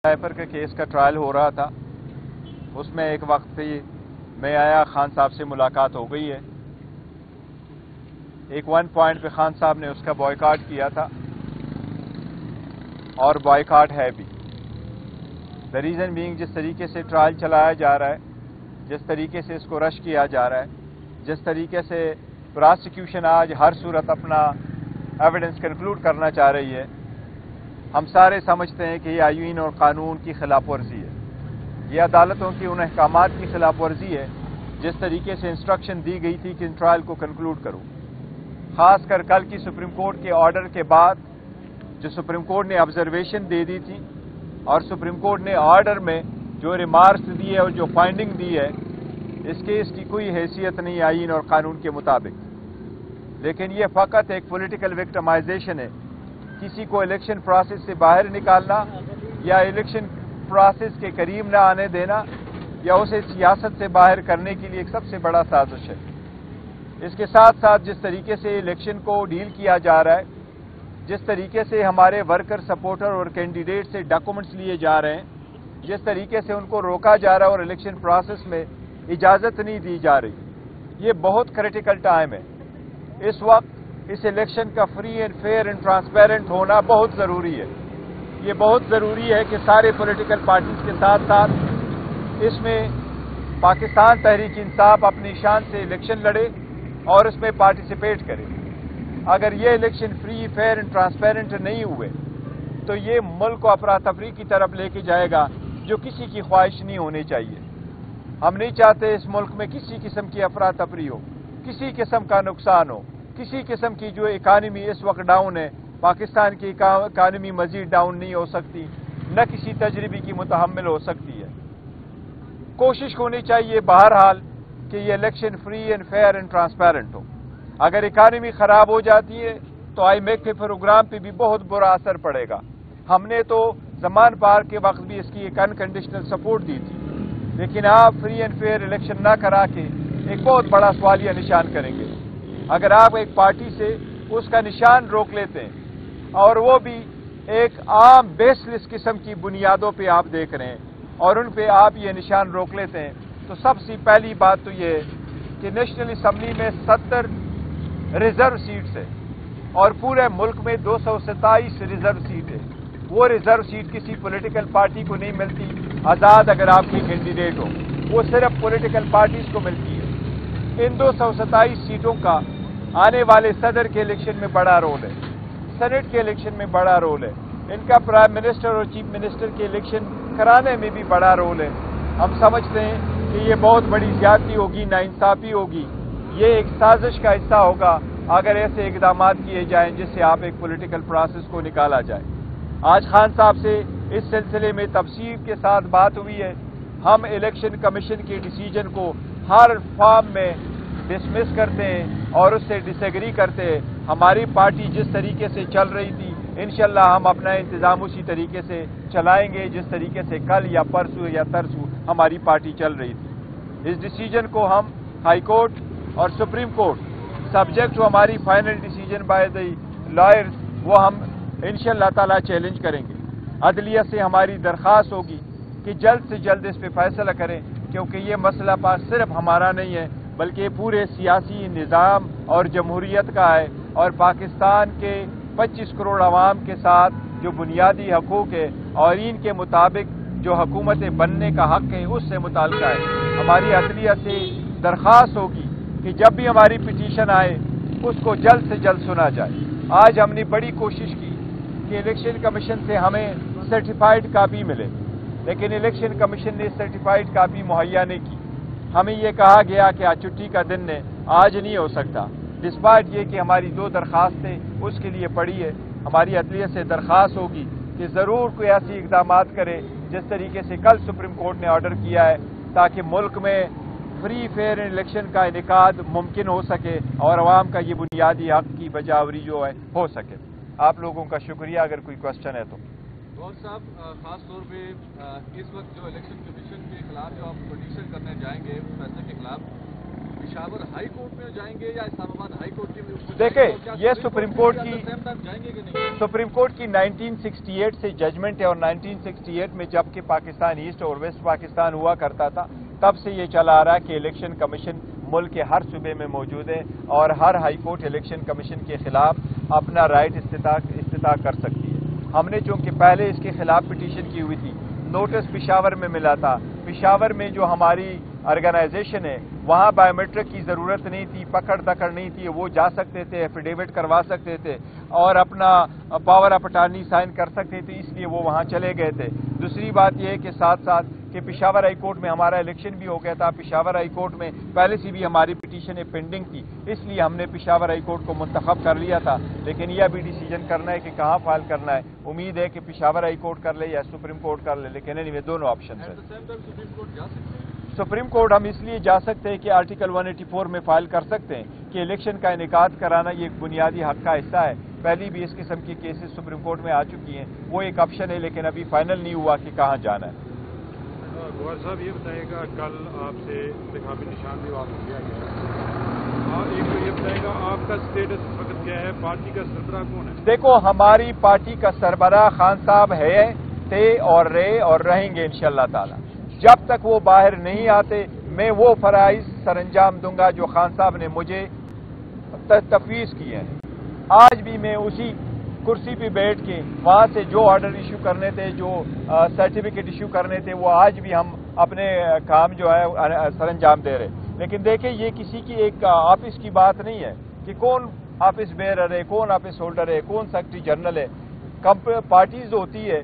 Sniper کے case کا trial ہو رہا تھا، اس میں ایک وقت پہ میں آیا، خان صاحب سے ملاقات ہو گئی ہے۔ ایک ون پوائنٹ پہ خان صاحب نے اس کا بائیکاٹ کیا تھا اور بائیکاٹ ہے بھی۔ دا ریزن بینگ جس طریقے سے ٹرائل چلایا جا رہا ہے، جس طریقے سے اس کو رش کیا جا رہا ہے، جس طریقے سے پراسیکیوشن آج ہر صورت اپنا ایویڈنس کنکلوڈ کرنا چاہ رہی ہے، ہم سارے سمجھتے ہیں کہ یہ آئین اور قانون کی خلاف ورزی ہے، یہ عدالتوں کی ان احکامات کی خلاف ورزی ہے جس طریقے سے انسٹرکشن دی گئی تھی کہ ان ٹرائل کو کنکلوڈ کرو۔ خاص کر کل کی سپریم کورٹ کے آرڈر کے بعد جو سپریم کورٹ نے آبزرویشن دے دی تھی اور سپریم کورٹ نے آرڈر میں جو ریمارکس دیے اور جو فائنڈنگ دی ہے، اس کیس کی کوئی حیثیت نہیں آئین اور قانون کے مطابق، لیکن یہ فقط ایک پولیٹیکل وکٹمائزیشن ہے۔ کسی کو الیکشن پروسیس سے باہر نکالنا یا الیکشن پروسیس کے قریب نہ آنے دینا یا اسے سیاست سے باہر کرنے کے لیے ایک سب سے بڑا سازش ہے۔ اس کے ساتھ ساتھ جس طریقے سے الیکشن کو ڈیل کیا جا رہا ہے، جس طریقے سے ہمارے ورکر، سپورٹر اور کینڈیڈیٹ سے ڈاکومنٹس لیے جا رہے ہیں، جس طریقے سے ان کو روکا جا رہا ہے اور الیکشن پروسیس میں اجازت نہیں دی جا رہی، یہ بہت کریٹیکل ٹائم ہے۔ اس وقت اس الیکشن کا free and fair and transparent ہونا بہت ضروری ہے۔ یہ بہت ضروری ہے کہ سارے پولیٹیکل پارٹیز کے ساتھ ساتھ اس میں پاکستان تحریک انصاف اپنی شان سے الیکشن لڑے اور اس میں پارٹیسپیٹ کرے۔ اگر یہ election free, fair and transparent نہیں ہوئے تو یہ ملک کو افراتفری کی طرف لے کے جائے گا، جو کسی کی خواہش نہیں ہونی چاہیے۔ ہم نہیں چاہتے اس ملک میں کسی قسم کی افراتفری ہو، کسی قسم کا نقصان ہو، کسی قسم کی جو اکانومی اس وقت ڈاؤن ہے، پاکستان کی اکانومی مزید ڈاؤن نہیں ہو سکتی، نہ کسی تجربے کی متحمل ہو سکتی ہے۔ کوشش ہونی چاہیے بہرحال کہ یہ election free and fair and transparent ہو۔ اگر اکانومی خراب ہو جاتی ہے تو آئی میک کے پروگرام پہ بھی بہت برا اثر پڑے گا۔ ہم نے تو زمان پار کے وقت بھی اس کی ایک انکنڈیشنل سپورٹ دی تھی، لیکن آپ فری اینڈ فیئر الیکشن نہ کرا کے ایک بہت بڑا سوالیہ نشان کریں گے۔ اگر آپ ایک پارٹی سے اس کا نشان روک لیتے ہیں اور وہ بھی ایک عام بیس لیس قسم کی بنیادوں پہ آپ دیکھ رہے ہیں اور ان پہ آپ یہ نشان روک لیتے ہیں، تو سب سے پہلی بات تو یہ ہے کہ نیشنل اسمبلی میں 70 ریزرو سیٹس ہے اور پورے ملک میں 227 ریزرو سیٹ ہے۔ وہ ریزرو سیٹ کسی پولیٹیکل پارٹی کو نہیں ملتی، آزاد اگر آپ کی کینڈیڈیٹ ہو، وہ صرف پولیٹیکل پارٹیز کو ملتی ہے۔ ان 227 سیٹوں کا آنے والے صدر کے الیکشن میں بڑا رول ہے، سینٹ کے الیکشن میں بڑا رول ہے، ان کا پرائم منسٹر اور چیف منسٹر کے الیکشن کرانے میں بھی بڑا رول ہے۔ ہم سمجھتے ہیں کہ یہ بہت بڑی زیادتی ہوگی، ناانصافی ہوگی، یہ ایک سازش کا حصہ ہوگا اگر ایسے اقدامات کیے جائیں جس سے آپ ایک پولیٹیکل پروسیس کو نکالا جائے۔ آج خان صاحب سے اس سلسلے میں تفصیل کے ساتھ بات ہوئی ہے۔ ہم الیکشن کمیشن کے ڈیسیجن کو ہر فارم میں ڈسمس کرتے ہیں اور اس سے ڈس ایگری کرتے ہیں۔ ہماری پارٹی جس طریقے سے چل رہی تھی، انشاءاللہ ہم اپنا انتظام اسی طریقے سے چلائیں گے جس طریقے سے کل یا پرسوں یا ترسوں ہماری پارٹی چل رہی تھی۔ اس ڈیسیجن کو ہم ہائی کورٹ اور سپریم کورٹ سبجیکٹ ٹو ہماری final decision by the lawyers, وہ ہم انشاءاللہ تعالی چیلنج کریں گے۔ عدلیہ سے ہماری درخواست ہوگی کہ جلد سے جلد اس پہ فیصلہ کریں، کیونکہ یہ مسئلہ پاس صرف ہمارا نہیں ہے بلکہ پورے سیاسی نظام اور جمہوریت کا ہے، اور پاکستان کے 25 کروڑ عوام کے ساتھ جو بنیادی حقوق ہے اور ان کے مطابق جو حکومتیں بننے کا حق ہے اس سے متعلقہ ہے۔ ہماری عدلیہ سے درخواست ہوگی کہ جب بھی ہماری پٹیشن آئے اس کو جلد سے جلد سنا جائے۔ آج ہم نے بڑی کوشش کی کہ الیکشن کمیشن سے ہمیں سرٹیفائیڈ کاپی ملے، لیکن الیکشن کمیشن نے سرٹیفائیڈ کاپی مہیا نہیں کی۔ ہمیں یہ کہا گیا کہ آج چھٹی کا دن ہے، آج نہیں ہو سکتا، ڈسپائٹ یہ کہ ہماری 2 درخواستیں اس کے لیے پڑی ہے۔ ہماری عدلیہ سے درخواست ہوگی کہ ضرور کوئی ایسی اقدامات کرے جس طریقے سے کل سپریم کورٹ نے آرڈر کیا ہے، تاکہ ملک میں فری فیئر الیکشن کا انعقاد ممکن ہو سکے اور عوام کا یہ بنیادی حق کی بجاوری جو ہے ہو سکے۔ آپ لوگوں کا شکریہ۔ اگر کوئی کوشچن ہے تو گور صاحب، خاص طور پہ اس وقت جو الیکشن کمیشن کے خلاف جو آپ پٹیشن کرنے جائیں گے اس فیصلے کے خلاف، पेशावर हाई कोर्ट में जाएंगे या इस्लामाबाद हाई कोर्ट के में देखिए, ये सुप्रीम कोर्ट की जाएंगे कि नहीं? सुप्रीम कोर्ट की 1968 से जजमेंट है और 1968 में जबकि पाकिस्तान ईस्ट और वेस्ट पाकिस्तान हुआ करता था तब से ये चला आ रहा है कि इलेक्शन कमीशन मुल्क के हर सूबे में मौजूद है और हर हाई कोर्ट इलेक्शन कमीशन के खिलाफ अपना राइट इस्तिता कर सकती है। हमने चूंकि पहले इसके खिलाफ पिटीशन की हुई थी, नोटिस पेशावर में मिला था। पेशावर में जो हमारी ऑर्गेनाइजेशन है वहाँ बायोमेट्रिक की ज़रूरत नहीं थी, पकड़ दकड़ नहीं थी, वो जा सकते थे, एफिडेविट करवा सकते थे और अपना पावर ऑफ अटॉर्नी साइन कर सकते थे, इसलिए वो वहाँ चले गए थे। दूसरी बात यह है कि साथ साथ कि पेशावर हाई कोर्ट में हमारा इलेक्शन भी हो गया था। पेशावर हाई कोर्ट में पहले से भी हमारी पिटीशन पेंडिंग थी, इसलिए हमने पेशावर हाई कोर्ट को मुंतखब कर लिया था। लेकिन यह भी डिसीजन करना है कि कहाँ फाइल करना है। उम्मीद है कि पेशावर हाई कोर्ट कर ले या सुप्रीम कोर्ट कर ले, लेकिन एनीवे दोनों ऑप्शन है। सुप्रीम कोर्ट हम इसलिए जा सकते हैं कि आर्टिकल 184 में फाइल कर सकते हैं कि इलेक्शन का इनेकाद कराना ये एक बुनियादी हक का हिस्सा है। पहली भी इस किस्म की केसेस सुप्रीम कोर्ट में आ चुकी हैं, वो एक ऑप्शन है, लेकिन अभी फाइनल नहीं हुआ कि कहाँ जाना है। गौहर साहब ये बताइएगा, कल आपसे इंतखाबी निशान भी वापस किया गया, और एक तो ये बताइएगा आपका स्टेटस इस वक्त क्या है, पार्टी का सरबराह कौन है? देखो, हमारी पार्टी का सरबराह खान साहब है, थे और रहे और रहेंगे इंशाअल्लाह ताला। जब तक वो बाहर नहीं आते मैं वो फराइज सरंजाम दूंगा जो खान साहब ने मुझे तफवीज़ किए हैं। आज भी मैं उसी कुर्सी पे बैठ के वहाँ से जो ऑर्डर इशू करने थे, जो सर्टिफिकेट इशू करने थे, वो आज भी हम अपने काम जो है सरंजाम दे रहे। लेकिन देखिए, ये किसी की एक ऑफिस की बात नहीं है कि कौन ऑफिस बेरर है, कौन ऑफिस होल्डर है, कौन सेक्रेटरी जनरल है। पार्टीज होती है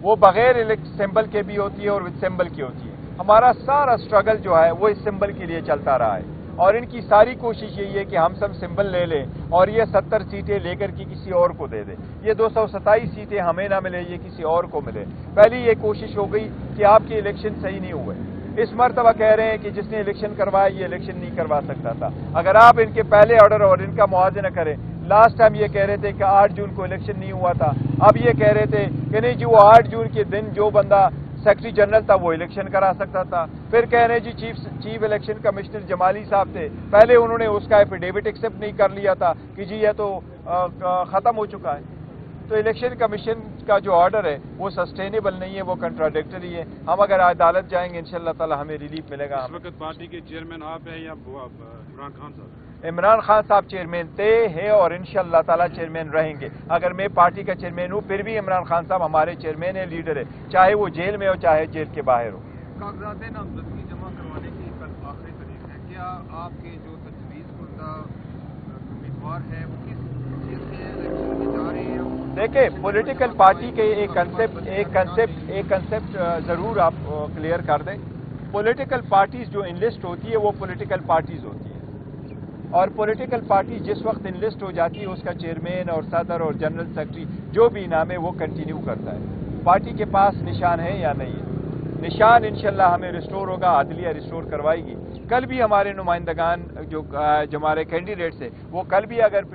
वो बगैर सिंबल के भी होती है और विद सिंबल की होती है। हमारा सारा स्ट्रगल जो है वो इस सिंबल के लिए चलता रहा है और इनकी सारी कोशिश यही है कि हम सब सिंबल ले लें और ये 70 सीटें लेकर के किसी और को दे दें। ये 227 सीटें हमें ना मिले, ये किसी और को मिले। पहली ये कोशिश हो गई कि आपके इलेक्शन सही नहीं हुए। इस मरतबा कह रहे हैं कि जिसने इलेक्शन करवाया ये इलेक्शन नहीं करवा सकता था। अगर आप इनके पहले ऑर्डर और इनका मुआवजा करें, लास्ट टाइम ये कह रहे थे कि 8 जून को इलेक्शन नहीं हुआ था, अब ये कह रहे थे कि नहीं जी वो 8 जून के दिन जो बंदा सेक्रेटरी जनरल था वो इलेक्शन करा सकता था। फिर कह रहे जी चीफ इलेक्शन कमिश्नर जमाली साहब थे, पहले उन्होंने उसका एफिडेविट एक्सेप्ट नहीं कर लिया था कि जी यह तो खत्म हो चुका है। तो इलेक्शन कमीशन का जो ऑर्डर है वो सस्टेनेबल नहीं है, वो कंट्राडिक्टरी है। हम अगर अदालत जाएंगे इंशाअल्लाह ताला हमें रिलीफ मिलेगा। इस वक्त पार्टी के चेयरमैन आप हैं या इमरान खान साहब? इमरान खान साहब चेयरमैन थे, हैं और इंशाअल्लाह ताला चेयरमैन रहेंगे। अगर मैं पार्टी का चेयरमैन हूँ फिर भी इमरान खान साहब हमारे चेयरमैन है, लीडर है, चाहे वो जेल में हो चाहे जेल के बाहर हो। कागजात नामजदगी जमा करवाने की कल आखिरी तारीख है, क्या आपके जो तजवीज़ शुदा उम्मीदवार है वो किस चीज़ से इलेक्शन में जा रहे हैं? देखिए, पॉलिटिकल पार्टी के एक कंसेप्ट जरूर आप क्लियर कर दें। पॉलिटिकल पार्टीज जो इनलिस्ट होती है वो पॉलिटिकल पार्टीज होती है और पॉलिटिकल पार्टी जिस वक्त इनलिस्ट हो जाती है उसका चेयरमैन और सदर और जनरल सेक्रेटरी जो भी नाम है वो कंटिन्यू करता है। पार्टी के पास निशान है या नहीं है? निशान इंशाल्लाह हमें रिस्टोर होगा, आदलिया रिस्टोर करवाएगी। कल भी हमारे नुमाइंदगान जो हमारे कैंडिडेट्स है वो कल भी अगर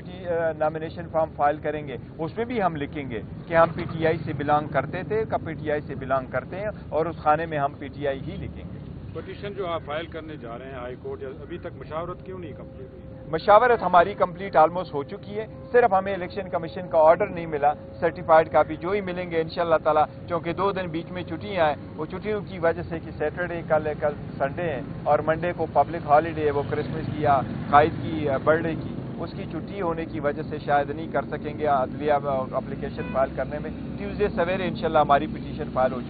नॉमिनेशन फॉर्म फाइल करेंगे उसमें भी हम लिखेंगे कि हम पीटीआई से बिलोंग करते थे, कब पीटीआई से बिलोंग करते हैं और उस खाने में हम पीटीआई ही लिखेंगे। पिटीशन जो आप फाइल करने जा रहे हैं हाई कोर्ट, अभी तक मशावरत क्यों नहीं कंप्लीट हुई? मशावरत हमारी कंप्लीट ऑलमोस्ट हो चुकी है, सिर्फ हमें इलेक्शन कमीशन का ऑर्डर नहीं मिला। सर्टिफाइड कापी जो ही मिलेंगे इंशाअल्लाह ताला, क्योंकि 2 दिन बीच में छुट्टियां हैं, वो छुट्टियों की वजह से कि सैटरडे कल संडे है और मंडे को पब्लिक हॉलीडे है, वो क्रिसमस की या कायद की बर्थडे की, उसकी छुट्टी होने की वजह से शायद नहीं कर सकेंगे अदलिया एप्लीकेशन फाइल करने में। ट्यूसडे सवेरे इंशाअल्लाह हमारी पिटीशन फाइल हो